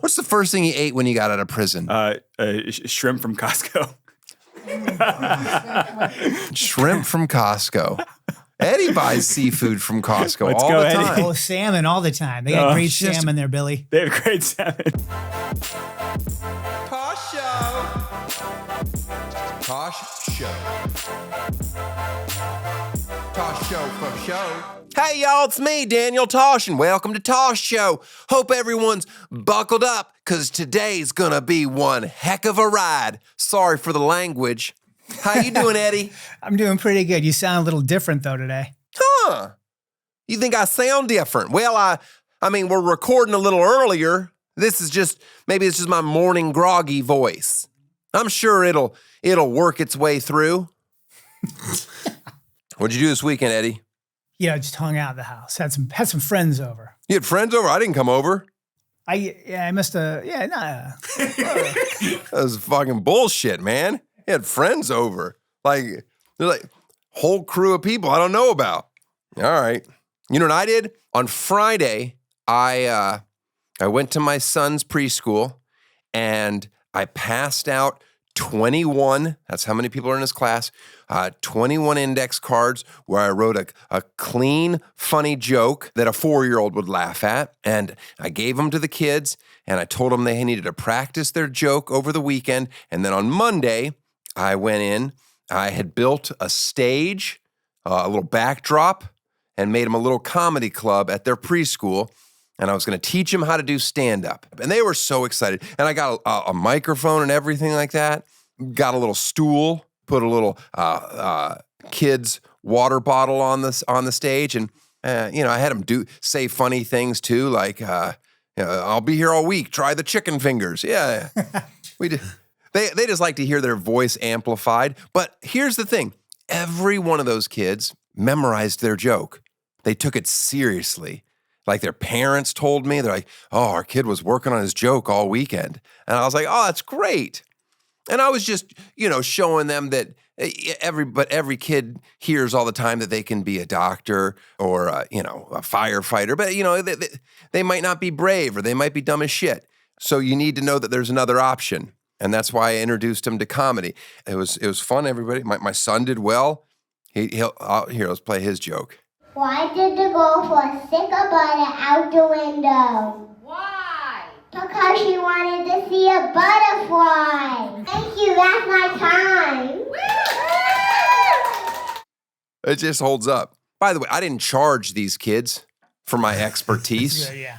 What's the first thing you ate when you got out of prison? Shrimp from Costco. Shrimp from Costco. Eddie buys seafood from Costco Let's all go, the Eddie. time. Oh, salmon all the time. They got great salmon there, Billy. They have great salmon. Tosh Show. Tosh Show. Tosh Show for show. Hey, y'all, it's me, Daniel Tosh, and welcome to Tosh Show. Hope everyone's buckled up, because today's gonna be one heck of a ride. Sorry for the language. How you doing, Eddie? I'm doing pretty good. You sound a little different, though, today. Huh. You think I sound different? Well, I mean, we're recording a little earlier. This is just, maybe it's just my morning groggy voice. I'm sure it'll work its way through. What'd you do this weekend, Eddie? Yeah, just hung out at the house. Had some friends over. You had friends over? I didn't come over. I must have, That was fucking bullshit, man. You had friends over. They're like whole crew of people I don't know about. All right. You know what I did? On Friday, I went to my son's preschool and I passed out 21, that's how many people are in his class, 21 index cards where I wrote a clean, funny joke that a 4-year-old would laugh at. And I gave them to the kids and I told them they needed to practice their joke over the weekend. And then on Monday, I went in, I had built a stage, a little backdrop, and made them a little comedy club at their preschool. And I was going to teach them how to do stand-up. And they were so excited. And I got a microphone and everything like that. Got a little stool, put a little kid's water bottle on the stage. And, I had them say funny things too, like, I'll be here all week. Try the chicken fingers. Yeah, we did. They just like to hear their voice amplified. But here's the thing. Every one of those kids memorized their joke. They took it seriously. Like their parents told me, they're like, oh, our kid was working on his joke all weekend. And I was like, oh, that's great. And I was just, showing them that every kid hears all the time that they can be a doctor or, a firefighter. But, they might not be brave or they might be dumb as shit. So you need to know that there's another option. And that's why I introduced him to comedy. It was fun, everybody. My son did well. Here, let's play his joke. Why did the girl stick a butter out the window? Why? Because she wanted to see a butterfly. Thank you, that's my time. It just holds up. By the way, I didn't charge these kids for my expertise. Yeah.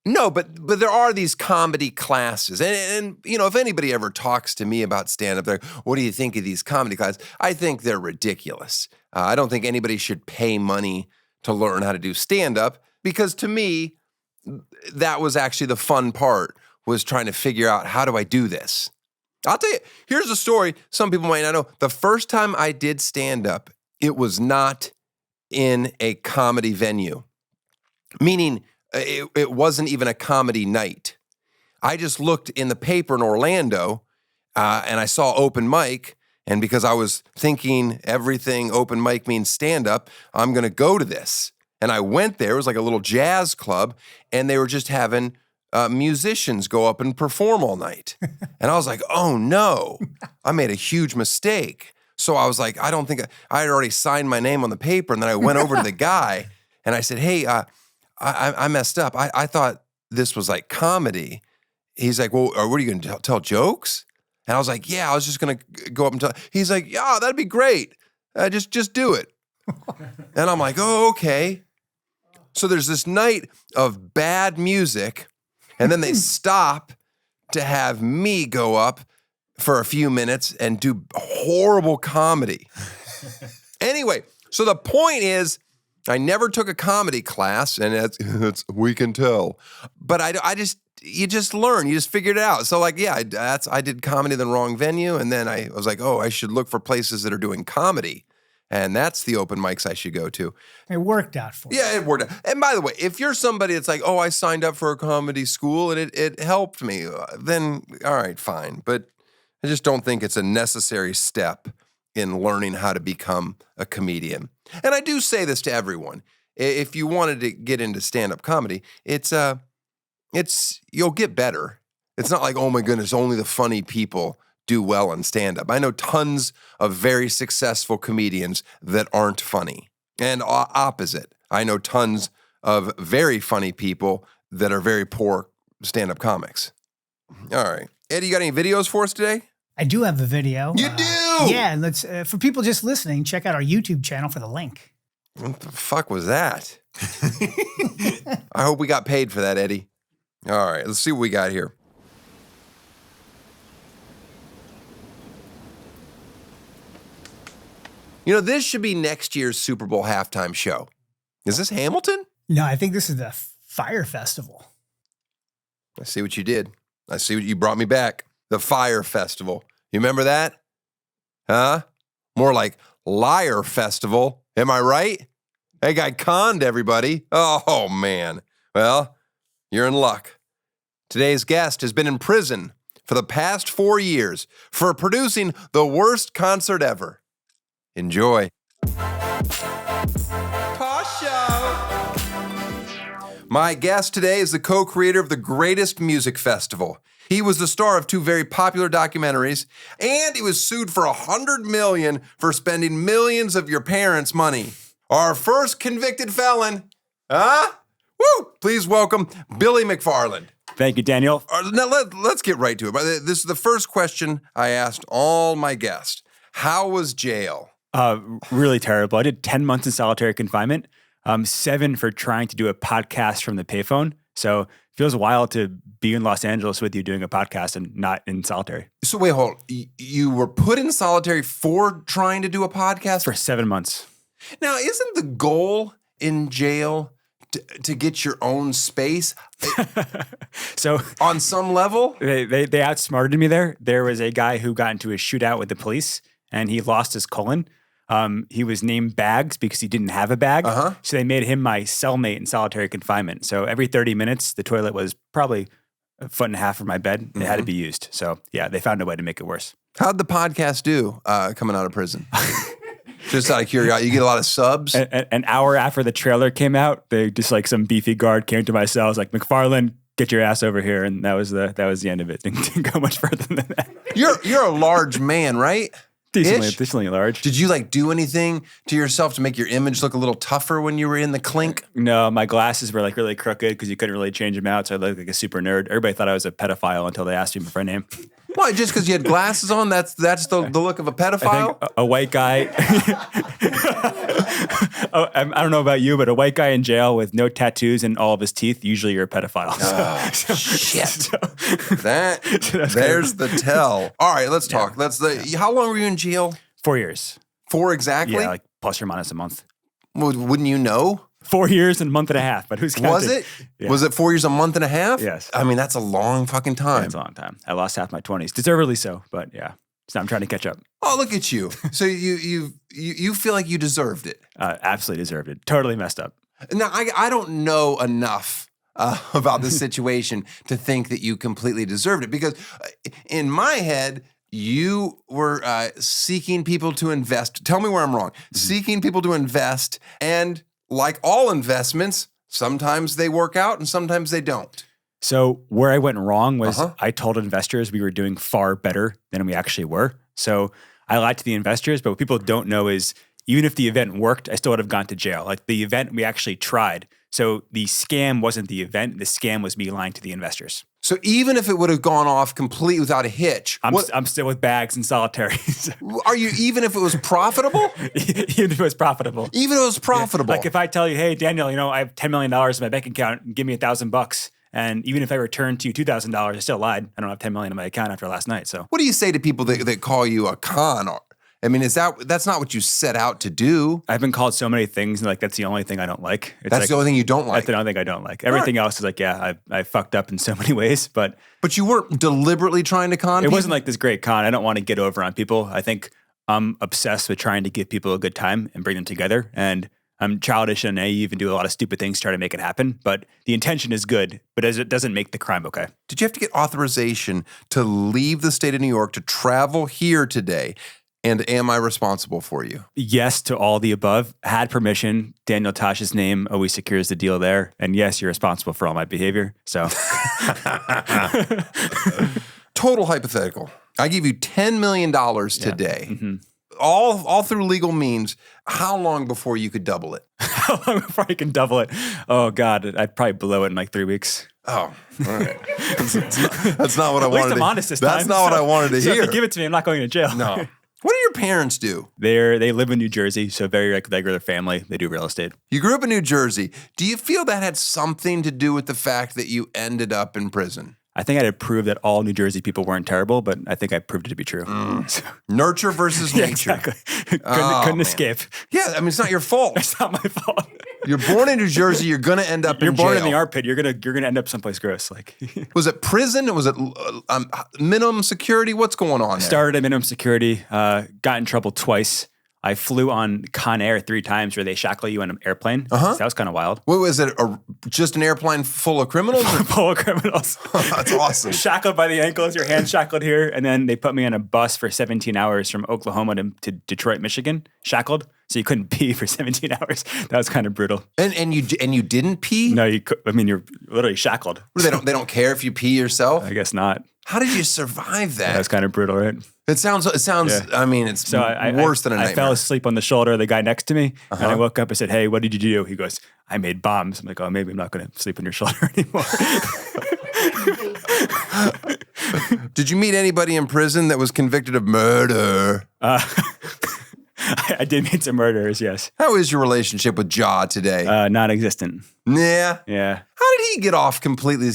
No, but there are these comedy classes. And if anybody ever talks to me about stand-up, they're like, what do you think of these comedy classes? I think they're ridiculous. I don't think anybody should pay money to learn how to do stand-up because to me, that was actually the fun part, was trying to figure out, how do I do this? I'll tell you, here's a story some people might not know. The first time I did stand-up, it was not in a comedy venue, meaning it wasn't even a comedy night. I just looked in the paper in Orlando and I saw open mic. And because I was thinking everything open mic means stand-up, I'm going to go to this. And I went there. It was like a little jazz club. And they were just having musicians go up and perform all night. And I was like, oh no, I made a huge mistake. So I was like, I don't think I had already signed my name on the paper. And then I went over to the guy and I said, hey, I messed up. I thought this was like comedy. He's like, well, what are you going to tell jokes? And I was like, yeah, I was just going to go up and tell. He's like, yeah, that'd be great. Just do it. And I'm like, oh, okay. So there's this night of bad music. And then they stop to have me go up for a few minutes and do horrible comedy. Anyway, so the point is, I never took a comedy class, and it's we can tell. But you just learn, you just figured it out. So like, yeah, I did comedy in the wrong venue, and then I was like, oh, I should look for places that are doing comedy, and that's the open mics I should go to. It worked out for you. Yeah, it worked out. And by the way, if you're somebody that's like, oh, I signed up for a comedy school and it helped me, then all right, fine. But I just don't think it's a necessary step in learning how to become a comedian. And I do say this to everyone. If you wanted to get into stand-up comedy, it's you'll get better. It's not like, oh my goodness, only the funny people do well in stand-up. I know tons of very successful comedians that aren't funny. And opposite, I know tons of very funny people that are very poor stand-up comics. All right. Eddie, you got any videos for us today? I do have a video. You do? Yeah, and let's for people just listening, check out our YouTube channel for the link. What the fuck was that? I hope we got paid for that, Eddie. All right, let's see what we got here. You know, this should be next year's Super Bowl halftime show. Is this Hamilton? No, I think this is the Fyre Festival. I see what you did. I see what you brought me back. The Fyre Festival. You remember that? Huh? More like Liar Festival. Am I right? That guy conned everybody. Oh, man. Well, you're in luck. Today's guest has been in prison for the past 4 years for producing the worst concert ever. Enjoy. Tosh Show. My guest today is the co-creator of the greatest music festival. He was the star of 2 very popular documentaries, and he was sued for $100 million for spending millions of your parents' money. Our first convicted felon. Huh? Woo! Please welcome Billy McFarland. Thank you, Daniel. Now let's get right to it. This is the first question I asked all my guests. How was jail? Really terrible. I did 10 months in solitary confinement, 7 for trying to do a podcast from the payphone. So it feels wild to be in Los Angeles with you doing a podcast and not in solitary. So wait, hold. You were put in solitary for trying to do a podcast? For 7 months. Now, isn't the goal in jail to get your own space? So on some level? They outsmarted me there. There was a guy who got into a shootout with the police and he lost his colon. He was named Bags because he didn't have a bag. Uh-huh. So they made him my cellmate in solitary confinement. So every 30 minutes, the toilet was probably 1.5 feet from my bed. It had to be used. So yeah, they found a way to make it worse. How'd the podcast do coming out of prison? Just out of curiosity, you get a lot of subs? An hour after the trailer came out, they just like some beefy guard came to my cell. I was like, McFarland, get your ass over here. And that was the end of it. Didn't go much further than that. You're a large man, right? Decently large. Did you like do anything to yourself to make your image look a little tougher when you were in the clink? No, my glasses were like really crooked because you couldn't really change them out. So I looked like a super nerd. Everybody thought I was a pedophile until they asked me for my name. Why? Just because you had glasses on? That's the look of a pedophile? I think a white guy. I don't know about you, but a white guy in jail with no tattoos and all of his teeth, usually you're a pedophile. Oh, shit. There's the tell. All right, let's talk. How long were you in jail? 4 years. 4 exactly? Yeah, like plus or minus a month. Well, wouldn't you know? 4 years and a month and a half, but who's counting? Was it? Yeah. Was it 4 years, a month and a half? Yes. I mean, that's a long fucking time. Yeah, it's a long time. I lost half my 20s. Deservedly so, but yeah. So I'm trying to catch up. Oh, look at you. So you feel like you deserved it. Absolutely deserved it. Totally messed up. Now, I don't know enough about the situation to think that you completely deserved it because in my head, you were seeking people to invest. Tell me where I'm wrong. Mm-hmm. Seeking people to invest, and like all investments, sometimes they work out and sometimes they don't. So where I went wrong was I told investors we were doing far better than we actually were. So I lied to the investors, but what people don't know is even if the event worked, I still would have gone to jail. Like the event, we actually tried. So the scam wasn't the event. The scam was me lying to the investors. So even if it would have gone off completely without a hitch. I'm still with bags and solitary. Are you, even if it was profitable? Even if it was profitable. Even if it was profitable. Yeah. Like if I tell you, hey, Daniel, I have $10 million in my bank account, give me $1,000. And even if I return to you $2,000, I still lied. I don't have $10 million in my account after last night. So what do you say to people that call you a con? I mean, that's not what you set out to do? I've been called so many things, and like that's the only thing I don't like. That's the only thing you don't like? That's the only thing I don't like. Everything else is like, yeah, I fucked up in so many ways, but you weren't deliberately trying to con people? It wasn't like this great con. I don't want to get over on people. I think I'm obsessed with trying to give people a good time and bring them together, and I'm childish and naive and do a lot of stupid things to try to make it happen, but the intention is good, but it doesn't make the crime okay. Did you have to get authorization to leave the state of New York to travel here today? And am I responsible for you? Yes to all the above. Had permission. Daniel Tosh's name always secures the deal there. And yes, you're responsible for all my behavior. So total hypothetical. I give you $10 million today. Mm-hmm. All through legal means. How long before you could double it? How long before I can double it? Oh, God. I'd probably blow it in like 3 weeks. Oh, all right. That's not what I At least wanted. I'm honest this time. That's not what I wanted to So hear. if you give it to me, I'm not going to jail. No. What do your parents do? They live in New Jersey, so very like regular family. They do real estate. You grew up in New Jersey. Do you feel that had something to do with the fact that you ended up in prison? I think I had proved that all New Jersey people weren't terrible, but I think I proved it to be true. So, Nurture versus yeah, nature. exactly. Oh, couldn't man. escape. Yeah, I mean, it's not your fault. It's not my fault. You're born in New Jersey. You're going to end up You're in jail. born in the armpit. You're gonna end up someplace gross. Like Was it prison? Was it minimum security? What's going on there? started at minimum security. Got in trouble twice. I flew on Con Air 3 times where they shackle you on an airplane. So that was kind of wild. What was it? Just an airplane full of criminals? Full of criminals. That's awesome. Shackled by the ankles, your hands shackled here, and then they put me on a bus for 17 hours from Oklahoma to Detroit, Michigan, shackled, so you couldn't pee for 17 hours. That was kind of brutal. And you didn't pee? No, you're literally shackled. They don't care if you pee yourself? I guess not. How did you survive that? That was kind of brutal, right? It sounds. Yeah. I mean, it's So worse than a nightmare. I fell asleep on the shoulder of the guy next to me, and I woke up and said, "Hey, what did you do?" He goes, "I made bombs." I'm like, "Oh, maybe I'm not going to sleep on your shoulder anymore." Did you meet anybody in prison that was convicted of murder? I did meet some murderers, yes. How is your relationship with Ja today? Non-existent. Yeah. Yeah. How did he get off completely?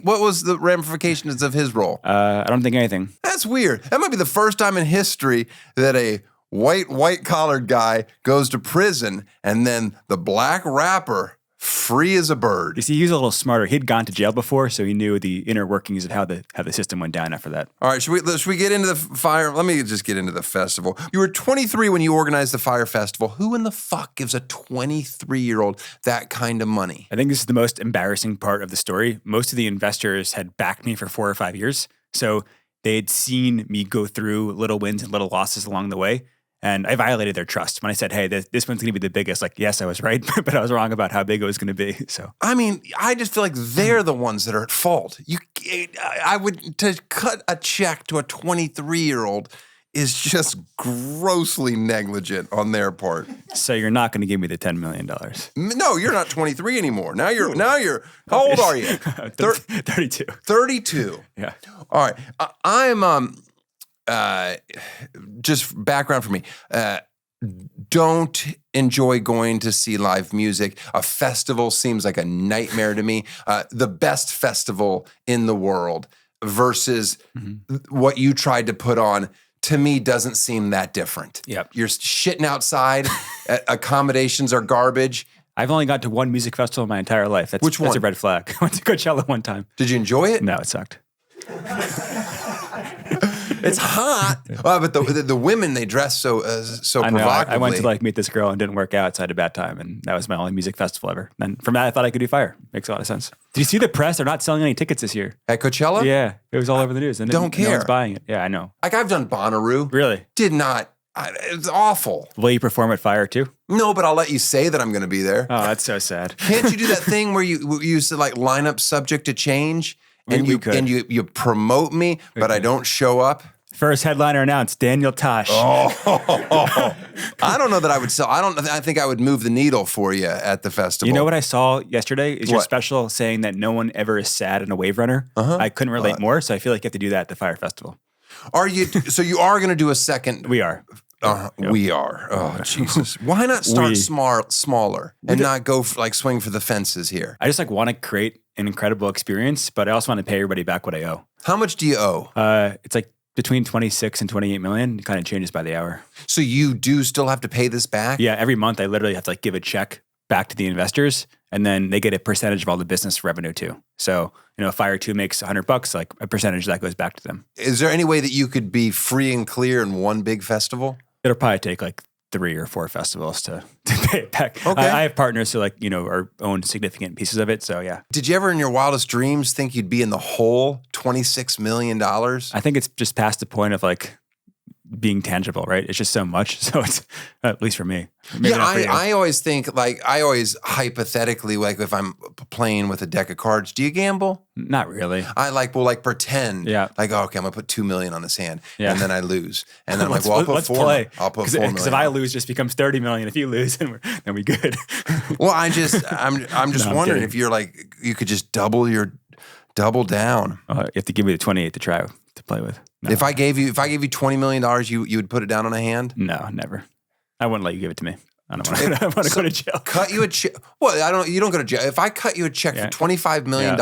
What was the ramifications of his role? I don't think anything. That's weird. That might be the first time in history that a white-collared guy goes to prison and then the black rapper free as a bird. You see, he was a little smarter. He'd gone to jail before, so he knew the inner workings of how the system went down after that. All right, should we get into the Fyre? Let me just get into the festival. You were 23 when you organized the Fyre Festival. Who in the fuck gives a 23-year-old that kind of money? I think this is the most embarrassing part of the story. Most of the investors had backed me for 4 or 5 years, so they had seen me go through little wins and little losses along the way. And I violated their trust when I said, "Hey, this one's going to be the biggest." Like, yes, I was right, but I was wrong about how big it was going to be. So, I mean, I just feel like they're the ones that are at fault. I would to cut a check to a 23-year-old is just grossly negligent on their part. so you're not going to give me the $10 million. No, you're not 23 anymore. Now you're. How old are you? 32. 32. Yeah. All right. I'm just background for me. Don't enjoy going to see live music. A festival seems like a nightmare to me. The best festival in the world versus what you tried to put on, to me, doesn't seem that different. Yep. You're shitting outside. Accommodations are garbage. I've only gone to one music festival in my entire life. Which one? That's a red flag. I went to Coachella one time. Did you enjoy it? No, it sucked. It's hot. But the women, they dress so I know. provocatively. I went to meet this girl and didn't work out, so I had a bad time, and that was my only music festival ever. And from that, I thought I could do Fyre. Makes a lot of sense. Did you see the press? They're not selling any tickets this year. At Coachella? Yeah, it was all over the news. And Don't No care. one's buying it. Yeah, I know. Like I've done Bonnaroo. Really? Did not. It's awful. Will you perform at Fyre too? No, but I'll let you say that I'm going to be there. Oh, that's so sad. Can't you do that thing where you used to like line up subject to change and We could. you promote me, but I don't show up? First headliner announced, Daniel Tosh. Oh, I don't know that I would sell. I think I would move the needle for you at the festival. You know what I saw yesterday is your What? special saying that no one ever is sad in a wave runner. I couldn't relate more, so I feel like you have to do that at the Fyre Festival. Are you? So you are going to do a second? We are. We are. Oh Jesus! Why not start We- smaller and not go swing for the fences here? I just want to create an incredible experience, but I also want to pay everybody back what I owe. How much do you owe? It's between 26 and 28 million. It kind of changes by the hour. So you do still have to pay this back? Yeah, every month I literally have to give a check back to the investors, and then they get a percentage of all the business revenue too. So, if Fyre 2 makes $100, a percentage of that goes back to them. Is there any way that you could be free and clear in one big festival? It'll probably take 3 or 4 festivals to pay it back. Okay. I have partners who own significant pieces of it. So yeah, Did you ever in your wildest dreams think you'd be in the hole $26 million? I think it's just past the point of being tangible, right? It's just so much. So it's, at least for me. Maybe Yeah, not for you. I always think, like, I always hypothetically, like, if I'm playing with a deck of cards, do you gamble? Not really. I pretend. Yeah. Like, oh, okay, I'm gonna put $2 million on this hand, Yeah. and then I lose, and then I'm like, well, I'll put let's 4 play. million. I'll put 4 million. Because if I lose, it just becomes 30 million. If you lose, then we good. Well, I'm just No, I'm wondering kidding. if you're like, you could just double down. You have to give me the 28 to try to play with. No. If I gave you $20 million, you would put it down on a hand? No, never. I wouldn't let you give it to me. I don't want to go to jail. Cut you a check. Well, you don't go to jail. If I cut you a check for $25 million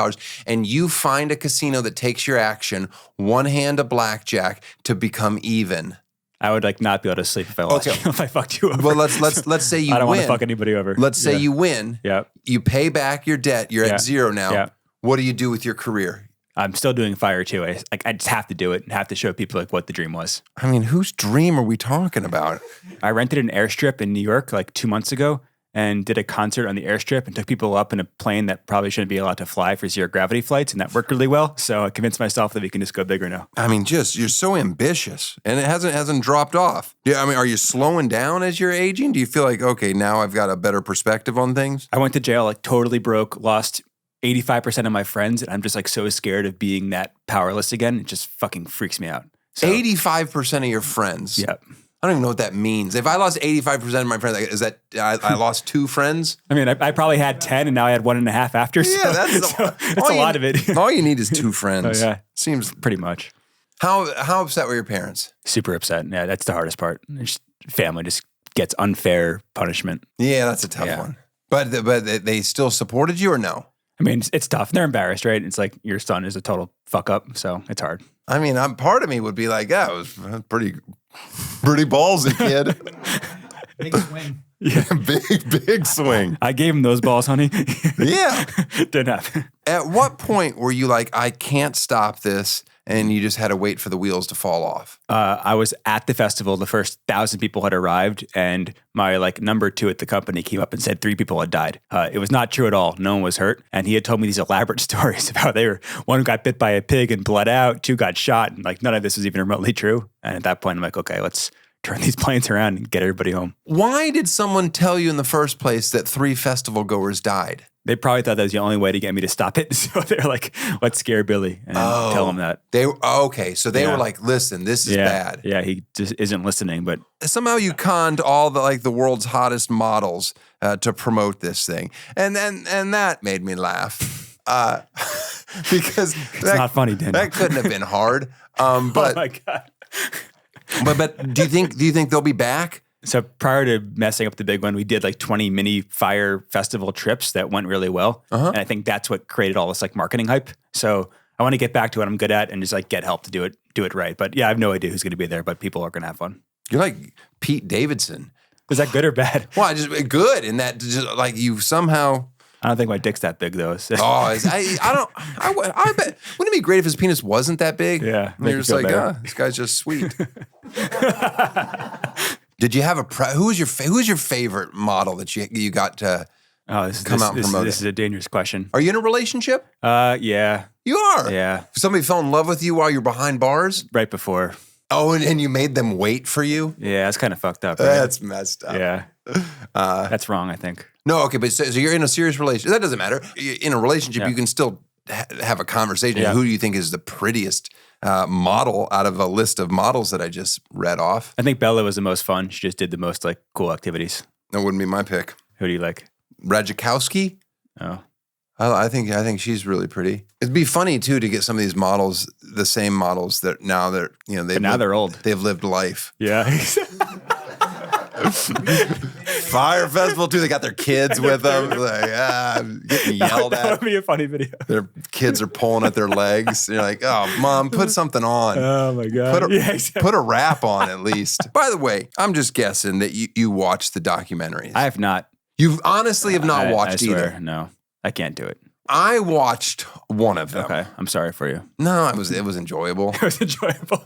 and you find a casino that takes your action, one hand of blackjack to become even. I would like not be able to sleep if I lost you, if I fucked you over. Well, let's say you win. I don't want to fuck anybody over. Let's say you win. Yeah. You pay back your debt. You're at zero now. Yeah. What do you do with your career? I'm still doing Fyre too. I just have to do it and have to show people like what the dream was. I mean, whose dream are we talking about? I rented an airstrip in New York like 2 months ago and did a concert on the airstrip and took people up in a plane that probably shouldn't be allowed to fly for zero gravity flights, and that worked really well. So I convinced myself that we can just go bigger now. I mean, you're so ambitious, and it hasn't dropped off. Yeah, I mean, are you slowing down as you're aging? Do you feel like, okay, now I've got a better perspective on things? I went to jail like totally broke, lost 85% of my friends, and I'm just like so scared of being that powerless again. It just fucking freaks me out. So, 85% of your friends. Yep. I don't even know what that means. If I lost 85% of my friends, is that I lost 2 friends? I mean, I probably had 10 and now I had 1.5 after. So, Yeah, that's a lot of it. All you need is 2 friends. Oh, yeah. Seems Pretty much. How upset were your parents? Super upset. Yeah, that's the hardest part. Just, family just gets unfair punishment. Yeah, that's a tough one. But they still supported you or no? I mean, it's tough. They're embarrassed, right? It's like your son is a total fuck up, so it's hard. I mean, part of me would be like, yeah, it was pretty ballsy, kid. Big swing. Yeah. big swing. I gave him those balls, honey. Yeah. Didn't happen. At what point were you like, I can't stop this, and you just had to wait for the wheels to fall off? I was at the festival. The first 1,000 people had arrived, and my like number 2 at the company came up and said 3 people had died. It was not true at all. No one was hurt, and he had told me these elaborate stories about one got bit by a pig and bled out, 2 got shot, and like none of this was even remotely true. And at that point, I'm like, okay, let's turn these planes around and get everybody home. Why did someone tell you in the first place that 3 festival goers died? They probably thought that was the only way to get me to stop it. So they're like, let's scare Billy and tell him that. Okay, so they were like, listen, this is bad. Yeah, he just isn't listening. But somehow you conned all the world's hottest models to promote this thing. And that made me laugh. Because it's not funny, Daniel. That couldn't have been hard. But, oh my God. but do you think they'll be back? So prior to messing up the big one, we did like 20 mini Fyre Festival trips that went really well. And I think that's what created all this like marketing hype. So I want to get back to what I'm good at and just like get help to do it right. But yeah, I have no idea who's going to be there, but people are going to have fun. You're like Pete Davidson. Is that good or bad? Well, I just good in that just like you somehow. I don't think my dick's that big though. So. I bet. Wouldn't it be great if his penis wasn't that big? Yeah. And you're just like, this guy's just sweet. Did you have who's your favorite model that you got to come out and promote? This is a dangerous question. Are you in a relationship? Yeah. You are? Yeah. Somebody fell in love with you while you're behind bars? Right before. Oh, and you made them wait for you? Yeah, that's kind of fucked up. Right? That's messed up. Yeah. That's wrong, I think. No, okay, but so you're in a serious relationship. That doesn't matter. In a relationship, you can still have a conversation. Yeah. Who do you think is the prettiest model out of a list of models that I just read off? I think Bella was the most fun. She just did the most like cool activities. That wouldn't be my pick. Who do you like? Radzikowski? Oh. I think she's really pretty. It'd be funny too to get some of these models, the same models that now they're old. They've lived life. Yeah. Fyre Festival too. They got their kids with them. Like, getting yelled at. That would be a funny video. Their kids are pulling at their legs. You're like, oh, mom, put something on. Oh my God. Put a rap on at least. By the way, I'm just guessing that you watched the documentaries. I have not. You honestly have not watched I swear, either. No, I can't do it. I watched one of them. Okay, I'm sorry for you. No, it was enjoyable. It was enjoyable.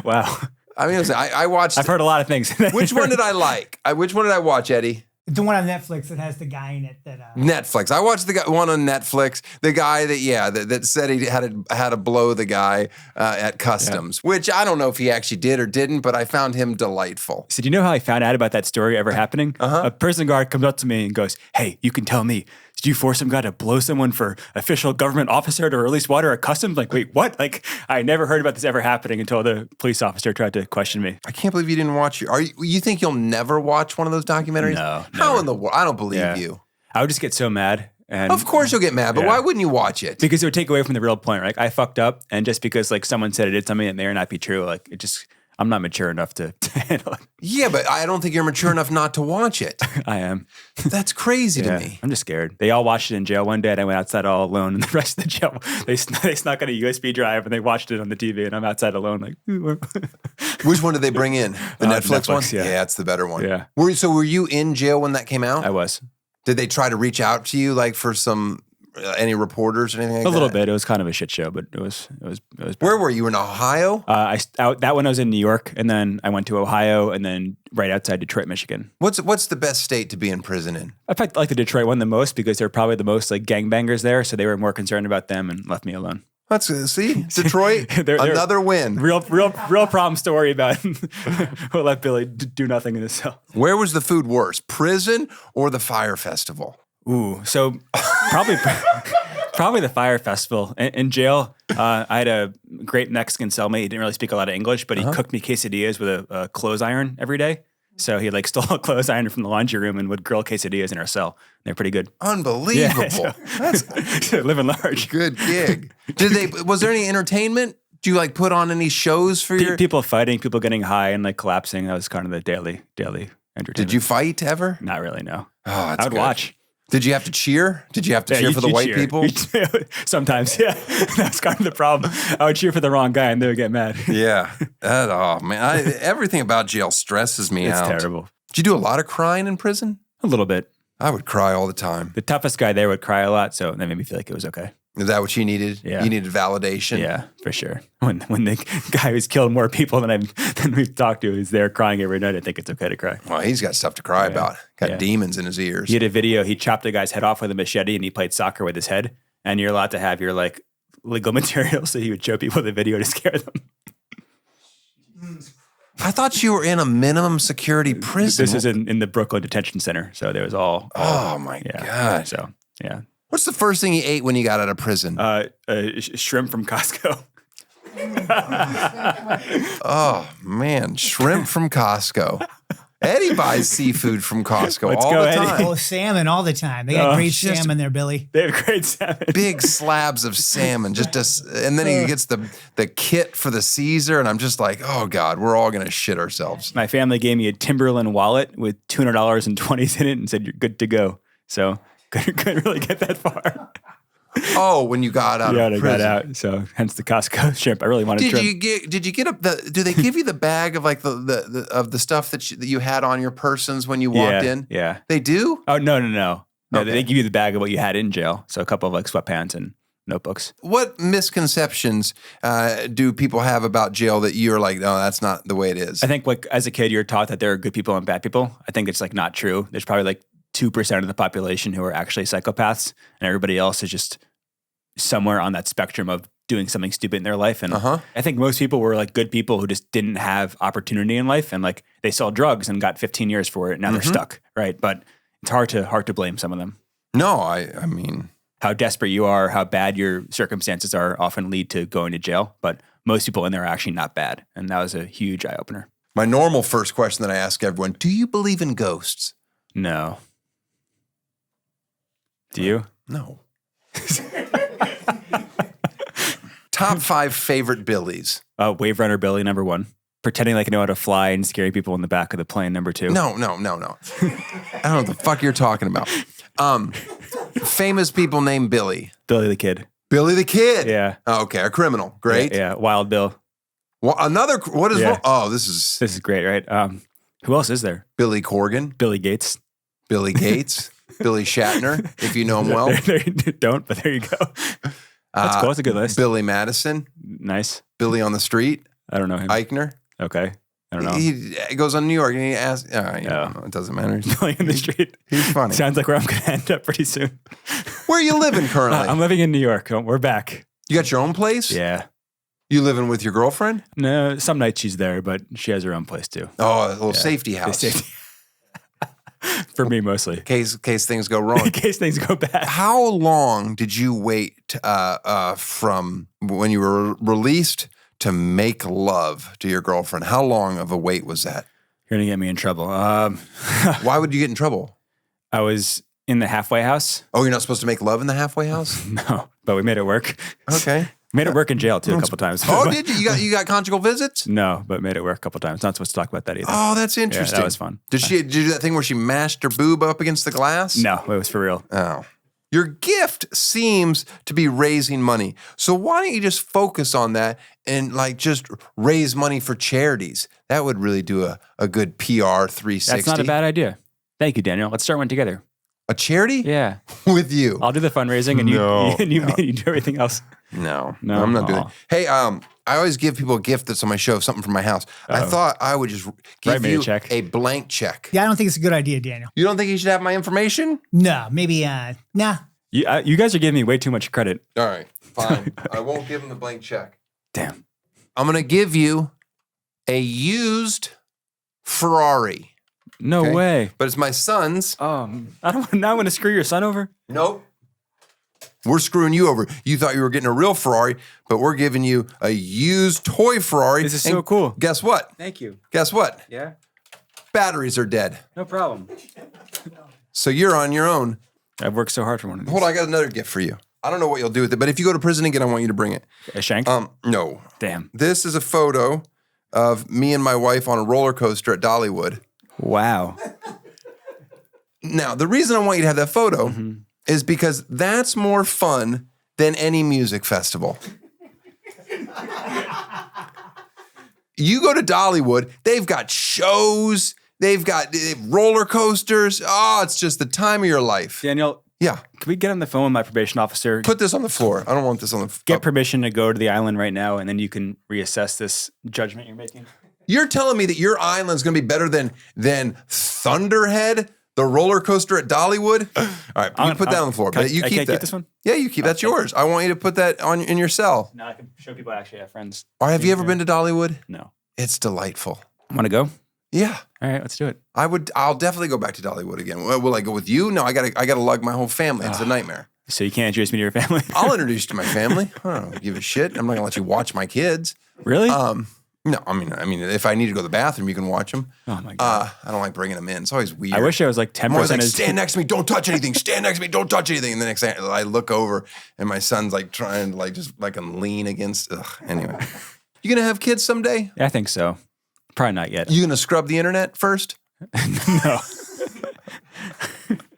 Wow. I mean, I watched. I've heard a lot of things. Which one did I like? Which one did I watch, Eddie? The one on Netflix that has the guy in it that Netflix. I watched the one on Netflix. The guy that said he had to blow the guy at customs, which I don't know if he actually did or didn't, but I found him delightful. So do you know how I found out about that story ever happening? A prison guard comes up to me and goes, "Hey, you can tell me, did you force some guy to blow someone for official government officer to release water at customs?" Like, wait, what? Like, I never heard about this ever happening until the police officer tried to question me. I can't believe you didn't watch. You think you'll never watch one of those documentaries? No. How never. in the world? I don't believe you. I would just get so mad. And Of course you'll get mad, but why wouldn't you watch it? because it would take away from the real point, right? I fucked up, and just because like someone said it did something that may or not be true, like I'm not mature enough to handle it. Yeah, but I don't think you're mature enough not to watch it. I am. That's crazy to me. I'm just scared. They all watched it in jail one day, and I went outside all alone. And the rest of the jail, they snuck on a USB drive and they watched it on the TV, and I'm outside alone. Like, Which one did they bring in? The Netflix one? Yeah. That's the better one. Yeah. Were you in jail when that came out? I was Did they try to reach out to you like for some any reporters or anything like that? a little bit. It was kind of a shit show, but it was. Where were you in Ohio? That one I was in New York, and then I went to Ohio, and then right outside Detroit, Michigan. What's the best state to be in prison in? I probably like the Detroit one the most because they're probably the most like gangbangers there, so they were more concerned about them and left me alone. See, Detroit, another win. Real problems to worry about. We'll let Billy do nothing in the cell. Where was the food worse, prison or the Fyre Festival? Ooh, so probably the Fyre Festival. In jail, I had a great Mexican cellmate. He didn't really speak a lot of English, but he cooked me quesadillas with a clothes iron every day. So he like stole a clothes iron from the laundry room and would grill quesadillas in our cell. They're pretty good. Unbelievable. Yeah, That's living large. good gig. Was there any entertainment? Do you like put on any shows for your People fighting, people getting high and like collapsing? That was kind of the daily entertainment. Did you fight ever? Not really, no. Oh, that's I would good. watch. Did you have to cheer? Did you have to cheer for the white cheer. people? Sometimes, yeah. That's kind of the problem. I would cheer for the wrong guy and they would get mad. Yeah. Oh man, everything about jail stresses me out. It's terrible. Did you do a lot of crying in prison? A little bit. I would cry all the time. The toughest guy there would cry a lot, so that made me feel like it was okay. Is that what you needed? Yeah. You needed validation? Yeah, for sure. When the guy who's killed more people than we've talked to is there crying every night, I think it's okay to cry. Well, he's got stuff to cry about. Got demons in his ears. He had a video, he chopped a guy's head off with a machete and he played soccer with his head. And you're allowed to have your like legal material, so he would show people the video to scare them. I thought you were in a minimum security prison. This is in the Brooklyn Detention Center, so there was all Oh my God. So, yeah. What's the first thing you ate when you got out of prison? Shrimp from Costco. Oh man, shrimp from Costco. Eddie buys seafood from Costco Let's all go, the Eddie. time. Oh, salmon all the time. They got great just- salmon there, Billy. They have great salmon. Big slabs of salmon, and then he gets the kit for the Caesar, and I'm just like, oh God, we're all gonna shit ourselves. My family gave me a Timberland wallet with $200 and 20s in it and said, "You're good to go." So couldn't really get that far. Oh, when you got out Yeah, of I prison. got out. So hence the Costco shrimp. I really wanted shrimp. Did you get up do they give you the bag of like the stuff that you had on your persons when you walked in? Yeah. They do? Oh, no. No, Okay. they give you the bag of what you had in jail. So a couple of like sweatpants and notebooks. What misconceptions do people have about jail that you're like, no, that's not the way it is? I think like as a kid, you're taught that there are good people and bad people. I think it's like not true. There's probably like 2% of the population who are actually psychopaths, and everybody else is just somewhere on that spectrum of doing something stupid in their life. And I think most people were like good people who just didn't have opportunity in life, and like they sold drugs and got 15 years for it. Now they're stuck, right? But it's hard to blame some of them. No, I mean, How desperate you are, how bad your circumstances are, often lead to going to jail. But most people in there are actually not bad, and that was a huge eye opener. my normal first question that I ask everyone: do you believe in ghosts? No. Do you? No. Top 5 favorite Billies. Wave Runner Billy, number 1. Pretending like I know how to fly and scaring people in the back of the plane, number 2. No. I don't know what the fuck you're talking about. Famous people named Billy. Billy the Kid. Billy the Kid. Yeah. Oh, okay, a criminal. Great. Yeah. Wild Bill. Well, what is Yeah. wrong? Oh, this is This is great, right? Who else is there? Billy Corgan, Billy Gates. Billy Gates, Billy Shatner, if you know him well. Don't, but there you go. That's cool. That's a good list. Billy Madison, Nice. Billy on the Street, I don't know him. Eichner. Okay. I don't know. He goes on New York and he asks, it doesn't matter. He's playing in the street. He's funny. Sounds like where I'm going to end up pretty soon. Where are you living currently? I'm living in New York. We're back. You got your own place? Yeah. You living with your girlfriend? No, some nights she's there, but she has her own place too. Oh, a little safety house. For me, mostly. In case things go wrong. In case things go bad. How long did you wait from when you were released to make love to your girlfriend? How long of a wait was that? You're going to get me in trouble. Why would you get in trouble? I was in the halfway house. Oh, you're not supposed to make love in the halfway house? No, but we made it work. Okay. Made it work in jail too a couple times. Oh, did you? You got conjugal visits? No, but made it work a couple times. Not supposed to talk about that either. Oh, that's interesting. Yeah, that was fun. Did you do that thing where she mashed her boob up against the glass? No, it was for real. Oh. Your gift seems to be raising money. So why don't you just focus on that and just raise money for charities? That would really do a good PR 360. That's not a bad idea. Thank you, Daniel. Let's start one together. A charity? Yeah. With you. I'll do the fundraising and you do everything else. No, I'm not doing it. Hey, I always give people a gift that's on my show, something from my house. I thought I would just give you a blank check. Yeah, I don't think it's a good idea, Daniel. You don't think you should have my information? No, maybe, nah. You guys are giving me way too much credit. All right, fine. I won't give him the blank check. Damn. I'm going to give you a used Ferrari. No way. But it's my son's. I don't now want to screw your son over. Nope. We're screwing you over. You thought you were getting a real Ferrari, but we're giving you a used toy Ferrari. This is so cool. Guess what? Thank you. Guess what? Yeah. Batteries are dead. No problem. So you're on your own. I've worked so hard for one of these. Hold on, I got another gift for you. I don't know what you'll do with it, but if you go to prison again, I want you to bring it. A shank? No. Damn. This is a photo of me and my wife on a roller coaster at Dollywood. Wow. Now, the reason I want you to have that photo is because that's more fun than any music festival. You go to Dollywood, they've got shows, they have roller coasters. Oh, it's just the time of your life. Daniel, Yeah. can we get on the phone with my probation officer? Put this on the floor. I don't want this on the floor. Get permission to go to the island right now, and then you can reassess this judgment you're making. You're telling me that your island's going to be better than Thunderhead, the roller coaster at Dollywood? All right, you put that on the floor. But you keep can't that. keep this one? Yeah, you keep. That's yours. I want you to put that in your cell. Now I can show people I actually have friends. Or have you ever been to Dollywood? No. It's delightful. Want to go? Yeah. All right, let's do it. I'll definitely go back to Dollywood again. Will I go with you? No, I gotta lug my whole family. It's a nightmare. So you can't introduce me to your family? I'll introduce you to my family. I don't give a shit. I'm not gonna let you watch my kids. Really? No, I mean, if I need to go to the bathroom, you can watch them. Oh my God. I don't like bringing them in. It's always weird. I wish I was like 10%. I'm always like, stand next to me, don't touch anything. Stand next to me, don't touch anything. And the next thing I look over, and my son's like trying to just lean against. Anyway, you gonna have kids someday? Yeah, I think so. Probably not yet. You gonna scrub the internet first? No.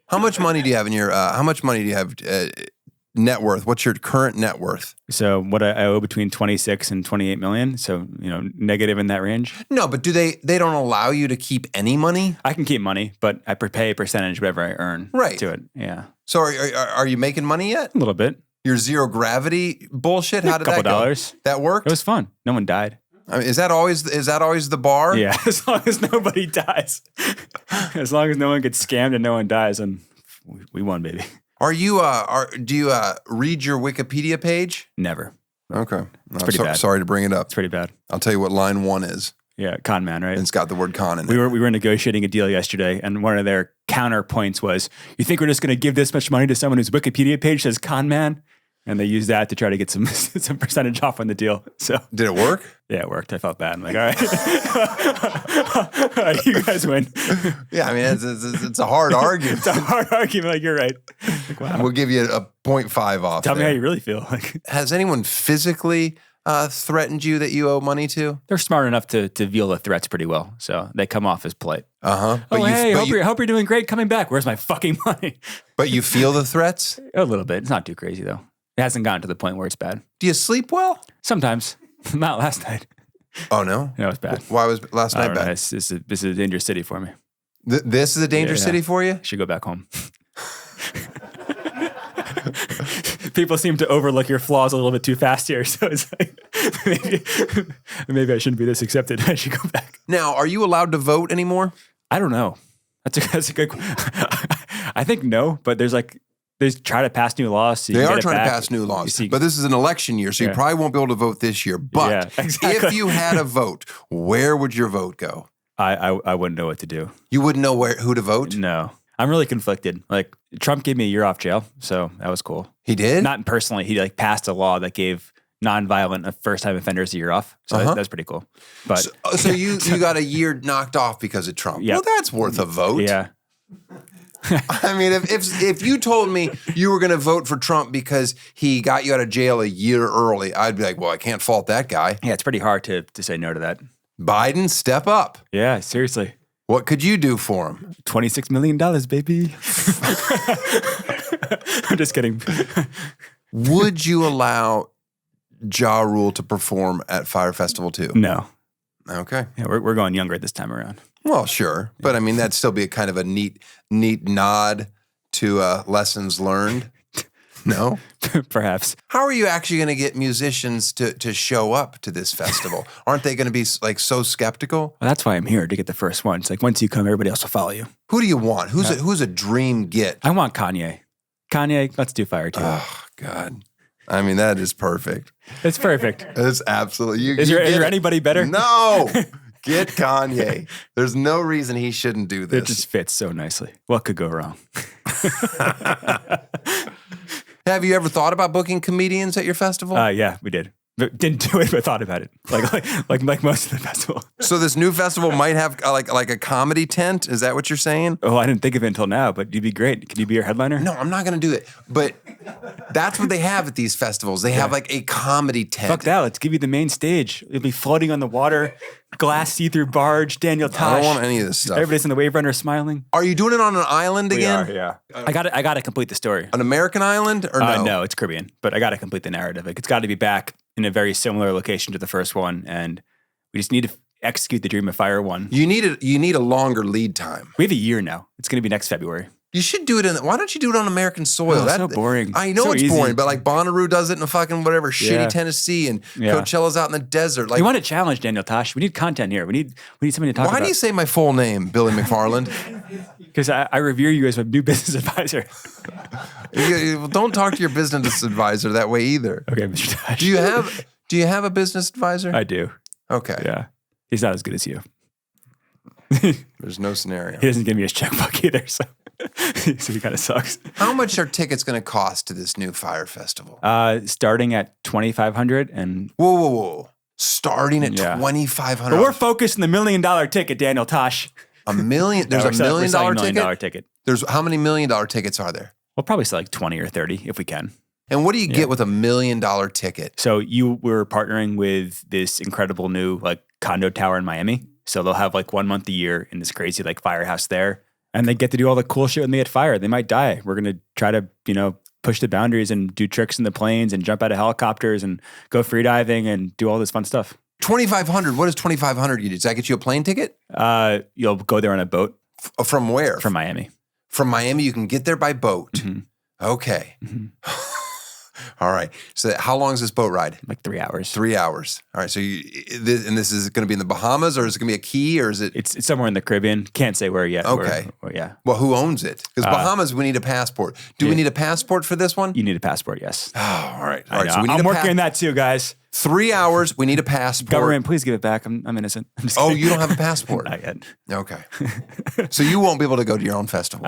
How much money do you have in your? How much money do you have? Net worth. What's your current net worth? So what I owe between 26 and 28 million. So, negative in that range. No, but they don't allow you to keep any money? I can keep money, but I pay a percentage whatever I earn to it. Yeah. So are you making money yet? A little bit. Your zero gravity bullshit? How did that go? Couple dollars. That worked? It was fun. No one died. I mean, is that always the bar? Yeah, as long as nobody dies. As long as no one gets scammed and no one dies, and we won, baby. Are you do you read your Wikipedia page? Never. Okay. It's pretty bad. Sorry to bring it up. It's pretty bad. I'll tell you what line 1 is. Yeah, con man, right? And it's got the word con in it. We were negotiating a deal yesterday, and one of their counterpoints was, "You think we're just going to give this much money to someone whose Wikipedia page says con man?" And they used that to try to get some percentage off on the deal. So did it work? Yeah, it worked. I felt bad. I'm like, all right, you guys win. Yeah, I mean, it's a hard argument. It's a hard argument. Like, you're right. Like, wow. We'll give you a 0.5 off. Tell me how you really feel. Like, has anyone physically threatened you that you owe money to? They're smart enough to veil the threats pretty well, so they come off as polite. Uh-huh. Hope you're doing great coming back. Where's my fucking money? But you feel the threats? A little bit. It's not too crazy though. It hasn't gotten to the point where it's bad. Do you sleep well? Sometimes. Not last night. Oh, no? No, it's bad. Why was last night bad? This is a dangerous city for me. This is a dangerous city for you? I should go back home. People seem to overlook your flaws a little bit too fast here. So it's like, maybe I shouldn't be this accepted. I should go back. Now, are you allowed to vote anymore? I don't know. That's a good. I think no, but there's try to pass new laws. So they are trying to pass new laws, but this is an election year, so you probably won't be able to vote this year. But if you had a vote, where would your vote go? I wouldn't know what to do. You wouldn't know who to vote? No. I'm really conflicted. Like, Trump gave me a year off jail, so that was cool. He did? Not personally. He passed a law that gave nonviolent first-time offenders a year off. So that's pretty cool. But so you got a year knocked off because of Trump. Yep. Well, that's worth a vote. Yeah. I mean, if you told me you were going to vote for Trump because he got you out of jail a year early, I'd be like, well, I can't fault that guy. Yeah, it's pretty hard to say no to that. Biden, step up. Yeah, seriously. What could you do for him? $26 million, baby. I'm just kidding. Would you allow Ja Rule to perform at Fyre Festival too? No. Okay. Yeah, we're going younger this time around. Well, sure. But I mean, that'd still be a kind of a neat nod to lessons learned. No? Perhaps. How are you actually going to get musicians to show up to this festival? Aren't they going to be so skeptical? Well, that's why I'm here, to get the first one. It's like, once you come, everybody else will follow you. Who do you want? Who's a dream get? I want Kanye. Kanye, let's do Fyre too. Oh, God. I mean, that is perfect. It's perfect. It's absolutely. Is there anybody better? No. Get Kanye. There's no reason he shouldn't do this. It just fits so nicely. What could go wrong? Have you ever thought about booking comedians at your festival? Yeah, we did. But didn't do it, but thought about it. Like most of the festival. So this new festival might have like a comedy tent. Is that what you're saying? Oh, I didn't think of it until now, but you'd be great. Can you be our headliner? No, I'm not going to do it. But that's what they have at these festivals. They have like a comedy tent. Fuck that. Let's give you the main stage. You'll be floating on the water, glass see-through barge, Daniel Tosh. I don't want any of this stuff. Everybody's in the wave runner smiling. Are you doing it on an island again? We are, yeah. I got to complete the story. An American island or no? No, it's Caribbean, but I got to complete the narrative. Like, it's got to be back in a very similar location to the first one, and we just need to execute the Dream of Fyre one. You need a longer lead time. We have a year now. It's going to be next February. You should do it why don't you do it on American soil? Oh, that's so boring. I know so it's easy. boring, but like Bonnaroo does it in a fucking whatever shitty Tennessee, and Coachella's out in the desert. Like, we want to challenge Daniel Tosh. We need content here. We need something to talk about. Why do you say my full name, Billy McFarland? Because I revere you as my new business advisor. Don't talk to your business advisor that way either. Okay, Mr. Tosh. Do you have a business advisor? I do. Okay. Yeah. He's not as good as you. There's no scenario. He doesn't give me his checkbook either, so he kind of sucks. How much are tickets going to cost to this new Fyre Festival? Starting at $2,500 and whoa. Starting at $2,500. But we're focused on the $1 million ticket, Daniel Tosh. $1 million? There's $1 million ticket? $1 million ticket. There's how many $1 million tickets are there? We'll probably sell like 20 or 30 if we can. And what do you get with $1 million ticket? So we're partnering with this incredible new like condo tower in Miami. So they'll have like 1 month a year in this crazy like firehouse there. And they get to do all the cool shit when they get Fyre. They might die. We're going to try to, push the boundaries and do tricks in the planes and jump out of helicopters and go freediving and do all this fun stuff. $2,500. What is $2,500? Does that get you a plane ticket? You'll go there on a boat. From where? From Miami. From Miami, you can get there by boat. Mm-hmm. Okay. Mm-hmm. All right. So how long is this boat ride? Like 3 hours. 3 hours. All right. So this is going to be in the Bahamas, or is it going to be a key, or is it? It's somewhere in the Caribbean. Can't say where yet. Okay. Yeah. Well, who owns it? Because Bahamas, we need a passport. Do we need a passport for this one? You need a passport, yes. Oh, all right. All right. So I'm working on that too, guys. 3 hours. We need a passport. Government, please give it back. I'm innocent. I'm just kidding. You don't have a passport? Not yet. Okay. So you won't be able to go to your own festival.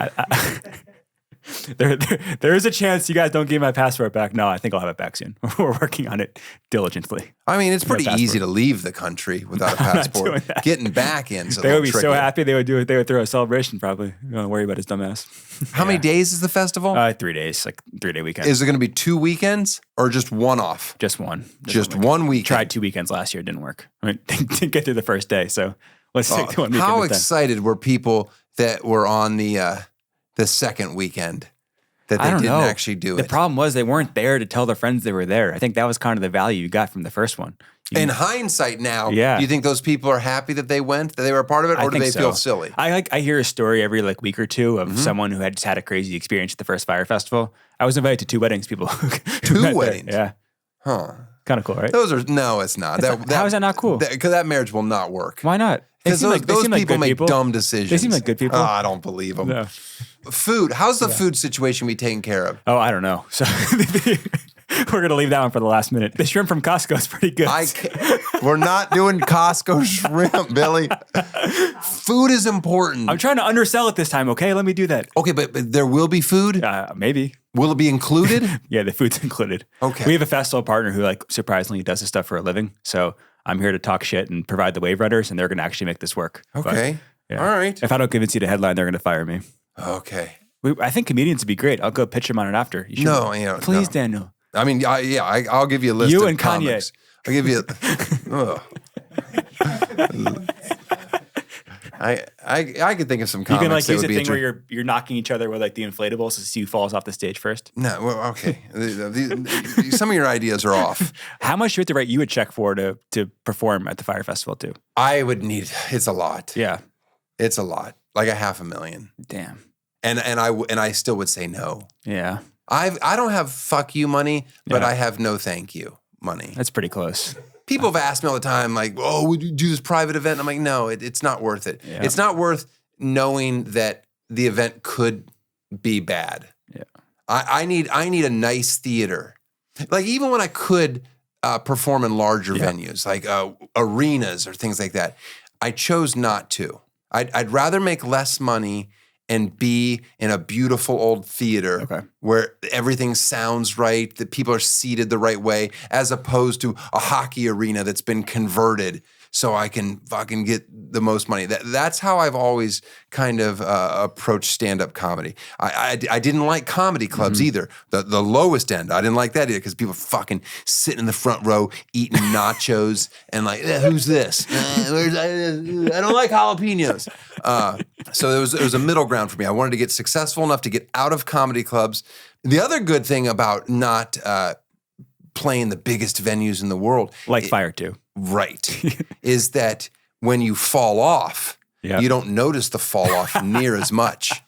There is a chance you guys don't give my passport back. No, I think I'll have it back soon. We're working on it diligently. I mean, it's pretty easy to leave the country without a passport. Getting back in, they would be so happy. They would do it. They would throw a celebration. Probably. Don't worry about his dumbass. How many days is the festival? 3 days, like 3-day weekend. Is it going to be 2 weekends or just one off? Just one. Just one weekend. Tried 2 weekends last year. It didn't work. I mean, didn't get through the first day. So let's take the 1 weekend. How excited were people that were on the second weekend? That they didn't actually do it. The problem was they weren't there to tell their friends they were there. I think that was kind of the value you got from the first one. In hindsight now, do you think those people are happy that they went, that they were a part of it, or do they feel silly? I hear a story every week or two of someone who had just had a crazy experience at the first Fyre Festival. I was invited to 2 weddings, people. 2 weddings? Yeah. Huh. Kind of cool, right? No, it's not. How is that not cool? Because that marriage will not work. Why not? Because those people make dumb decisions. They seem like good people. Oh, I don't believe them. No. Food. How's the food situation be taken care of? Oh, I don't know. So we're going to leave that one for the last minute. The shrimp from Costco is pretty good. We're not doing Costco shrimp, Billy. Food is important. I'm trying to undersell it this time, okay? Let me do that. Okay, but there will be food? Maybe. Will it be included? Yeah, the food's included. Okay. We have a festival partner who, like, surprisingly does this stuff for a living. So I'm here to talk shit and provide the wave runners, and they're going to actually make this work. Okay. But, yeah. All right. If I don't convince you to headline, they're going to fire me. Okay. I think comedians would be great. I'll go pitch them on it after. You should. No, you know, Please, no. Daniel. I mean, I'll give you a list You of and comics. Kanye. I'll give you I could think of some You comics can like that use would a be thing where you're knocking each other with like the inflatables to see who falls off the stage first. No, well, okay. Some of your ideas are off. How much do you have to write you a check for to perform at the Fyre Festival too? I would need. It's a lot. Yeah, it's a lot. Like $500,000. Damn. And I still would say no. Yeah. I don't have fuck you money, but Yeah. I have no thank you money. That's pretty close. People have asked me all the time, like, "Oh, would you do this private event?" And I'm like, "No, it's not worth it. Yeah. It's not worth knowing that the event could be bad. Yeah. I need a nice theater. Like even when I could perform in larger venues, like arenas or things like that, I chose not to. I'd rather make less money and be in a beautiful old theater where everything sounds right, that people are seated the right way, as opposed to a hockey arena that's been converted so I can fucking get the most money. That's how I've always kind of approached stand-up comedy. I didn't like comedy clubs either. The lowest end, I didn't like that either because people fucking sitting in the front row eating nachos and like, who's this? I don't like jalapenos. So it was a middle ground for me. I wanted to get successful enough to get out of comedy clubs. The other good thing about not playing the biggest venues in the world, like Fyre too. Right, is that when you fall off, you don't notice the fall off near as much.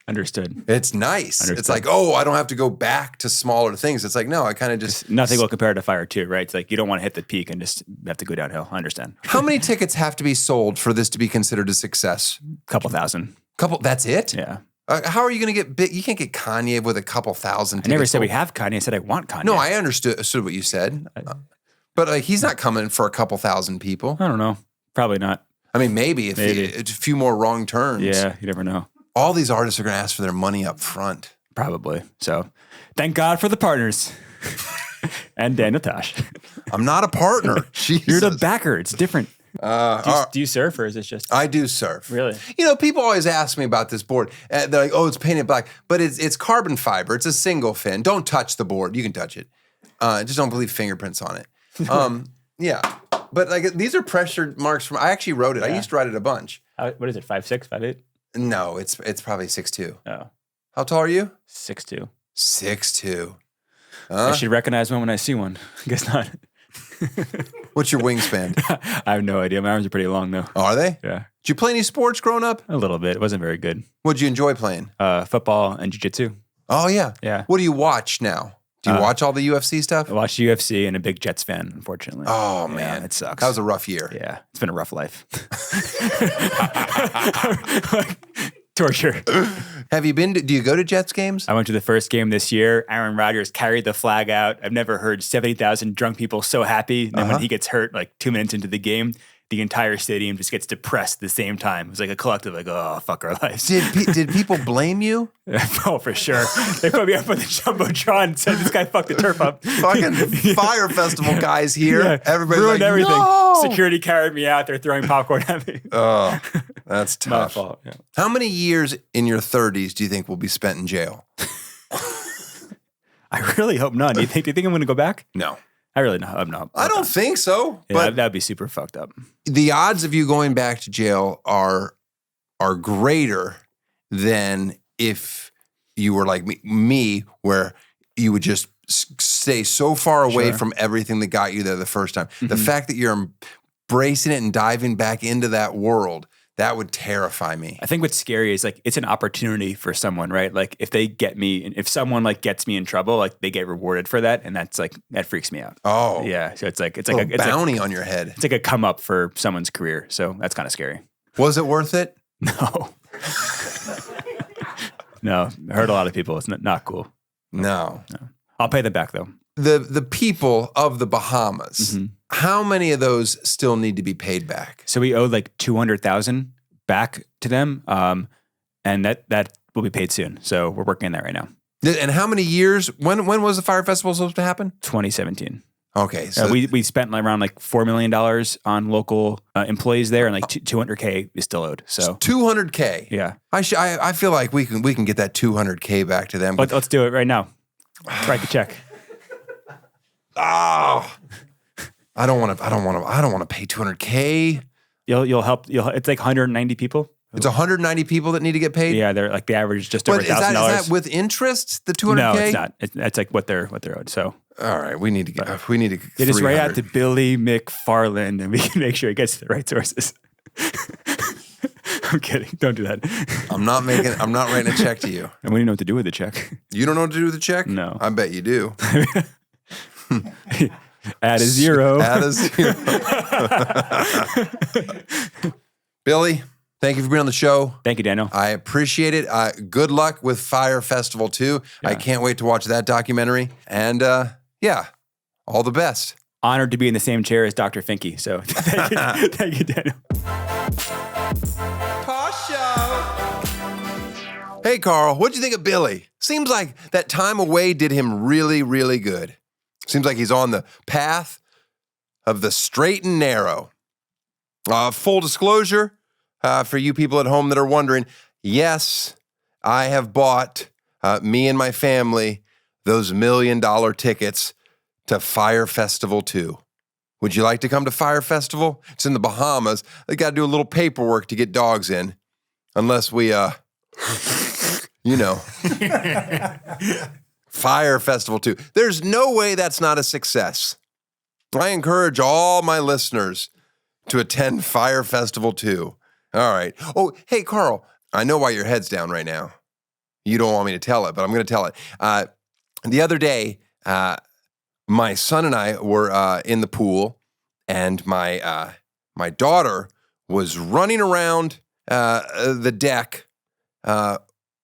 Understood. It's nice. Understood. It's like, oh, I don't have to go back to smaller things. It's like, no, I kind of just... Nothing will compare to Fyre too, right? It's like you don't want to hit the peak and just have to go downhill. I understand. How many tickets have to be sold for this to be considered a success? Couple thousand. That's it? Yeah. How are you going to get big? You can't get Kanye with a couple thousand tickets. I never said we have Kanye. I said I want Kanye. No, I understood what you said. But he's not coming for a couple thousand people. I don't know. Probably not. I mean, maybe if a few more wrong turns. Yeah, you never know. All these artists are going to ask for their money up front. Probably. So thank God for the partners. And Daniel Tosh. I'm not a partner. You're the backer. It's different. Do you surf or is it just? I do surf. Really? You know, people always ask me about this board. They're like, oh, it's painted black. But it's carbon fiber. It's a single fin. Don't touch the board. You can touch it. Just don't leave fingerprints on it. Yeah. But like these are pressured marks from, I actually wrote it. I used to write it a bunch. What is it, 5'6", 5'8"? No, it's probably 6'2". Oh. How tall are you? 6'2". 6'2". I should recognize one when I see one. I guess not. What's your wingspan? I have no idea. My arms are pretty long though. Oh, are they? Yeah. Did you play any sports growing up? A little bit. It wasn't very good. What'd you enjoy playing? Football and jiu-jitsu. Oh, yeah. Yeah. What do you watch now? Do you watch all the UFC stuff? I watch UFC and a big Jets fan, unfortunately. Oh, man. It sucks. That was a rough year. Yeah. It's been a rough life. Torture. Do you go to Jets games? I went to the first game this year. Aaron Rodgers carried the flag out. I've never heard 70,000 drunk people so happy. And then when he gets hurt, like 2 minutes into the game, the entire stadium just gets depressed at the same time. It was like a collective, like, oh, fuck our lives. Did people blame you? Oh, for sure. They put me up with the Jumbotron and said, this guy fucked the turf up. Fucking Fyre Festival guys here. Yeah, Everybody's ruined like, everything. No! Security carried me out. They're throwing popcorn at me. Oh, that's tough. My fault. Yeah. How many years in your 30s do you think will be spent in jail? I really hope none. Do you think I'm going to go back? No. I really know. I'm not. I don't think so. Yeah, But that'd be super fucked up. the odds of you going back to jail are greater than if you were like me, where you would just stay so far away from everything that got you there the first time. The fact that you're embracing it and diving back into that world, That would terrify me. I think what's scary is like it's an opportunity for someone, right? Like if they get me, if someone like gets me in trouble, like they get rewarded for that, and that's like that freaks me out. Oh, Yeah, so it's like a bounty on your head. It's like a come up for someone's career, so that's kind of scary. Was it worth it? No, no, I heard a lot of people. It's not cool. No. I'll pay them back though. The people of the Bahamas, how many of those still need to be paid back? So we owe like 200,000 back to them, and that will be paid soon. So we're working on that right now. And how many years? When was the Fyre Festival supposed to happen? 2017. Okay, so we spent like around like $4 million on local employees there, and like 200K is still owed. So $200K. yeah, I feel like we can get that $200K back to them. let's do it right now. Write the check. Oh, I don't want to pay $200K. You'll help. It's like 190 people. It's 190 people that need to get paid. Yeah, they're like the average is just over $1,000. Is that with interest? The $200K? No, it's not. That's like what they're owed. So all right, we need to get. it is right out to Billy McFarland, and we can make sure it gets to the right sources. I'm kidding. Don't do that. I'm not writing a check to you. And we don't know what to do with the check. You don't know what to do with the check? No. I bet you do. Add a zero. Add a zero. Billy, thank you for being on the show. Thank you, Daniel. I appreciate it. Good luck with Fyre Festival 2. Yeah. I can't wait to watch that documentary. And yeah, all the best. Honored to be in the same chair as Dr. Finke. So thank you, Daniel. Tosh Show. Hey, Carl, what'd you think of Billy? Seems like that time away did him really, really good. Seems like he's on the path of the straight and narrow. Full disclosure, for you people at home that are wondering, yes, I have bought, me and my family, those $1 million tickets to Fyre Festival 2. Would you like to come to Fyre Festival? It's in the Bahamas. They got to do a little paperwork to get dogs in. Unless we, Fyre Festival 2. There's no way that's not a success. I encourage all my listeners to attend Fyre Festival 2. All right. Oh, hey, Carl, I know why your head's down right now. You don't want me to tell it, but I'm going to tell it. The other day, my son and I were in the pool, and my daughter was running around the deck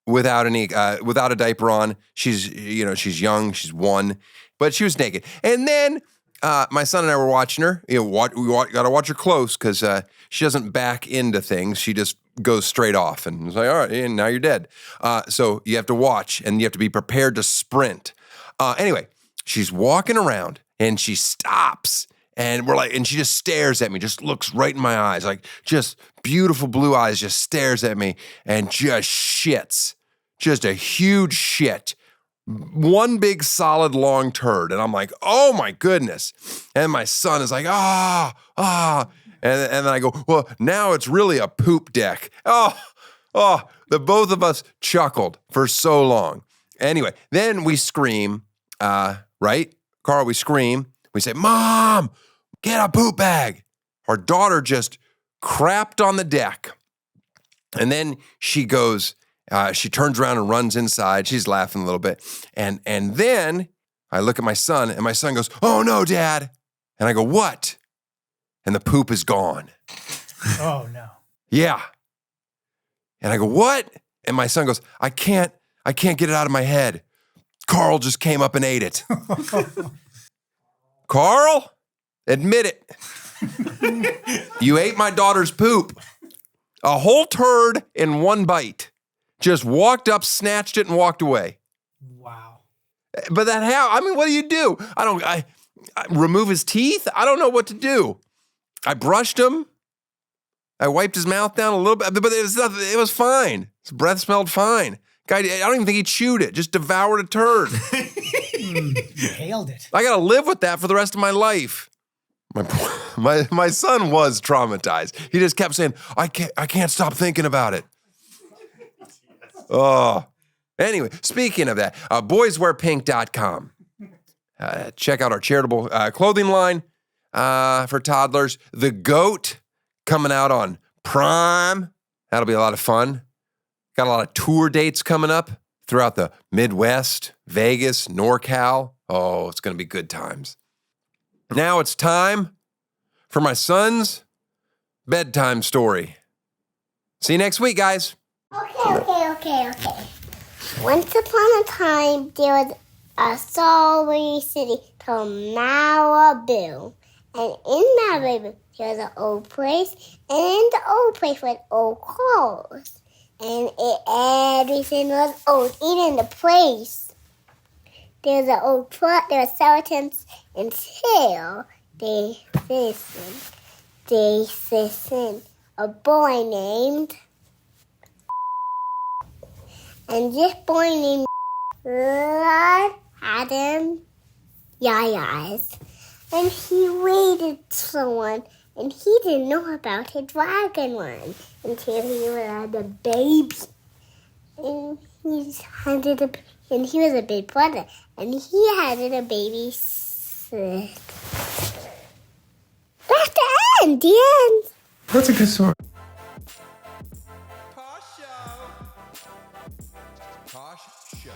without a diaper on. She's young, she's 1, but she was naked. And then my son and I were watching her. We got to watch her close because she doesn't back into things. She just goes straight off, and it's like, all right, and now you're dead. So you have to watch, and you have to be prepared to sprint. Anyway, she's walking around, and she stops, and and she just stares at me, just looks right in my eyes, like just beautiful blue eyes, just stares at me, and just shits, just a huge shit. One big solid long turd. And I'm like, oh my goodness. And my son is like, And then I go, well, now it's really a poop deck. The both of us chuckled for so long. Anyway, then we scream, right? Carl, we scream. We say, Mom, get a poop bag. Our daughter just crapped on the deck. And then she goes, she turns around and runs inside. She's laughing a little bit. And then I look at my son, and my son goes, oh no, Dad. And I go, what? And the poop is gone. Oh no. Yeah. And I go, what? And my son goes, I can't get it out of my head. Carl just came up and ate it. Carl, admit it. You ate my daughter's poop. A whole turd in one bite. Just walked up, snatched it, and walked away. Wow. But what do you do? I remove his teeth? I don't know what to do. I brushed him. I wiped his mouth down a little bit, but it was fine. His breath smelled fine. Guy, I don't even think he chewed it, just devoured a turd. You hailed it. I got to live with that for the rest of my life. My son was traumatized. He just kept saying, I can't stop thinking about it. Oh. Anyway, speaking of that, boyswearpink.com. Check out our charitable clothing line for toddlers. The GOAT coming out on Prime. That'll be a lot of fun. Got a lot of tour dates coming up throughout the Midwest, Vegas, NorCal. Oh, it's going to be good times. Now it's time for my son's bedtime story. See you next week, guys. Okay. Once upon a time, there was a strawberry city called Malibu. And in Malibu, there was an old place. And in the old place was old clothes. And everything was old, even the place. There was an old plot, there were skeletons until they listened. A boy named... And this boy named had him yayas. And he waited someone, and he didn't know about his dragon one until he had a baby. And he was a big brother, and he had a baby sick. That's the end. The end. That's a good story. Tosh Show. Tosh Show.